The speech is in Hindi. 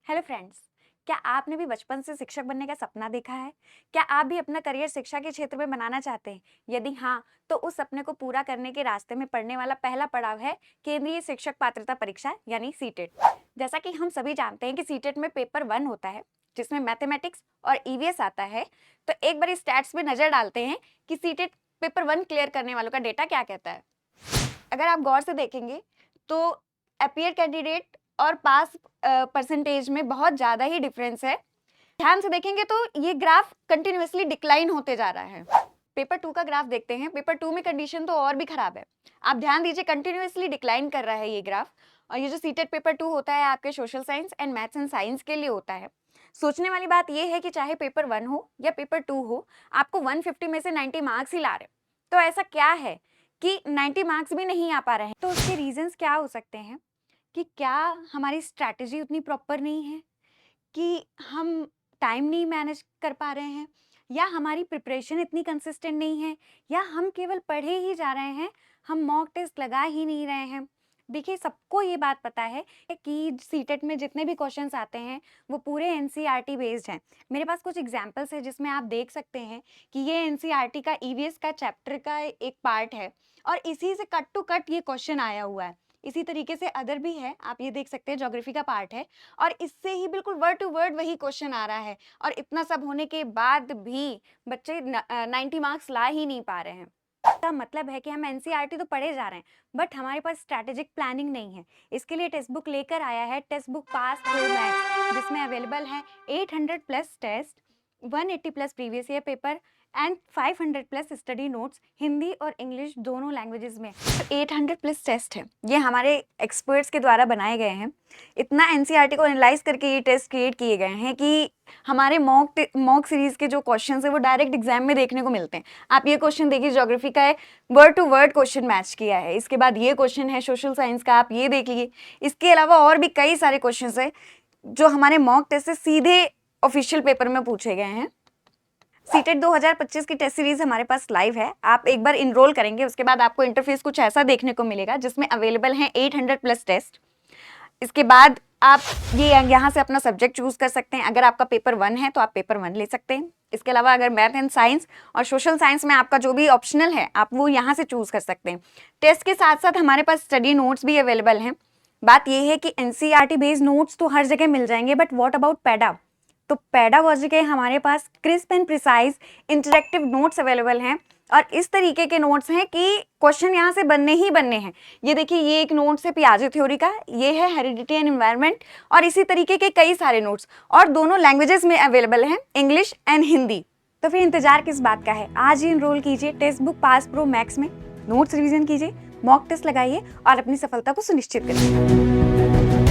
हेलो फ्रेंड्स, क्या आपने भी बचपन से शिक्षक बनने का सपना देखा है? क्या आप भी अपना करियर शिक्षा के क्षेत्र में बनाना चाहते हैं? यदि हाँ, तो उस सपने को पूरा करने के रास्ते में पड़ने वाला पहला पड़ाव है केंद्रीय शिक्षक पात्रता परीक्षा यानी सीटेट। जैसा कि हम सभी जानते हैं कि सीटेट में पेपर 1 होता है, जिसमें मैथमेटिक्स और ईवीएस आता है। तो एक बार स्टैट्स में नजर डालते हैं कि सीटेट पेपर 1 क्लियर करने वालों का डेटा क्या कहता है। अगर आप गौर से देखेंगे तो अपीयर कैंडिडेट और पास परसेंटेज में बहुत ज़्यादा ही डिफरेंस है। ध्यान से देखेंगे तो ये ग्राफ कंटिन्यूअसली डिक्लाइन होते जा रहा है। पेपर 2 का ग्राफ देखते हैं। पेपर 2 में कंडीशन तो और भी खराब है। आप ध्यान दीजिए, कंटिन्यूअसली डिक्लाइन कर रहा है ये ग्राफ। और ये जो सीटेट पेपर 2 होता है आपके social science and maths and science के लिए होता है। सोचने वाली बात ये है कि चाहे पेपर 1 हो या पेपर 2 हो, आपको 150 में से 90 मार्क्स ही ला रहे। तो ऐसा क्या है कि 90 मार्क्स भी नहीं आ पा रहे हैं? तो उसके रीजंस क्या हो सकते हैं? कि क्या हमारी स्ट्रैटेजी उतनी प्रॉपर नहीं है, कि हम टाइम नहीं मैनेज कर पा रहे हैं, या हमारी प्रिपरेशन इतनी कंसिस्टेंट नहीं है, या हम केवल पढ़े ही जा रहे हैं, हम मॉक टेस्ट लगा ही नहीं रहे हैं। देखिए, सबको ये बात पता है कि सीटेट में जितने भी क्वेश्चंस आते हैं वो पूरे एनसीईआरटी बेस्ड हैं। मेरे पास कुछ एग्जांपल्स है जिसमें आप देख सकते हैं कि ये एनसीईआरटी का ईवीएस का चैप्टर का एक पार्ट है और इसी से कट टू कट ये क्वेश्चन आया हुआ है। इसी तरीके से अदर भी है, आप ये देख सकते हैं ज्योग्राफी का पार्ट है और इससे ही बिल्कुल वर्ड टू वर्ड वही क्वेश्चन आ रहा है। और इतना सब होने के बाद भी बच्चे 90 मार्क्स ला ही नहीं पा रहे हैं। इसका मतलब है कि हम एनसीईआरटी तो पढ़े जा रहे हैं, बट हमारे पास स्ट्रैटेजिक प्लानिंग नहीं है। इसके लिए टेक्स्ट बुक लेकर आया है text book pass pro max, जिसमें अवेलेबल है 800 plus test, 180 plus previous year paper and 500 plus study notes, Hindi और इंग्लिश दोनों लैंग्वेजेस में। तो 800 प्लस टेस्ट है, ये हमारे एक्सपर्ट्स के द्वारा बनाए गए हैं। इतना एनसीईआरटी को एनालाइज करके ये टेस्ट क्रिएट किए गए हैं कि हमारे मॉक सीरीज के जो क्वेश्चन है वो डायरेक्ट एग्जाम में देखने को मिलते हैं। आप ये क्वेश्चन देखिए, ज्योग्राफी का है, word to word question match किया है। इसके बाद ये क्वेश्चन है सोशल साइंस का, आप ये देख लीजिए। इसके अलावा और भी कई सारे क्वेश्चन है जो हमारे मॉक टेस्ट से सीधे ऑफिशियल पेपर में पूछे गए हैं। सीटेट 2025 की टेस्ट सीरीज हमारे पास लाइव है। आप एक बार इनरोल करेंगे, उसके बाद आपको इंटरफेस कुछ ऐसा देखने को मिलेगा जिसमें अवेलेबल हैं 800 प्लस टेस्ट। इसके बाद आप ये यहाँ से अपना सब्जेक्ट चूज कर सकते हैं। अगर आपका पेपर 1 है तो आप पेपर 1 ले सकते हैं। इसके अलावा अगर मैथ एंड साइंस और सोशल साइंस में आपका जो भी ऑप्शनल है आप वो यहाँ से चूज कर सकते हैं। टेस्ट के साथ साथ हमारे पास स्टडी नोट्स भी अवेलेबल हैं। बात यह है कि एनसीईआरटी बेस्ड नोट्स तो हर जगह मिल जाएंगे, बट व्हाट अबाउट पैडा? तो पैडागॉजी के हमारे पास crisp and precise interactive notes available हैं और इस तरीके के नोट्स हैं कि क्वेश्चन यहाँ से बनने ही बनने हैं। ये देखिए, ये एक नोट्स है पियाजे थ्योरी का, ये है हेरिडिटी एंड एनवायरनमेंट, और इसी तरीके के कई सारे नोट्स, और दोनों लैंग्वेजेस में अवेलेबल हैं, इंग्लिश एंड हिंदी। तो फिर इंतजार किस बात का है? आज ही इनरोल कीजिए text book pass pro max में, नोट्स रिविजन कीजिए, मॉक टेस्ट लगाइए और अपनी सफलता को सुनिश्चित करिए।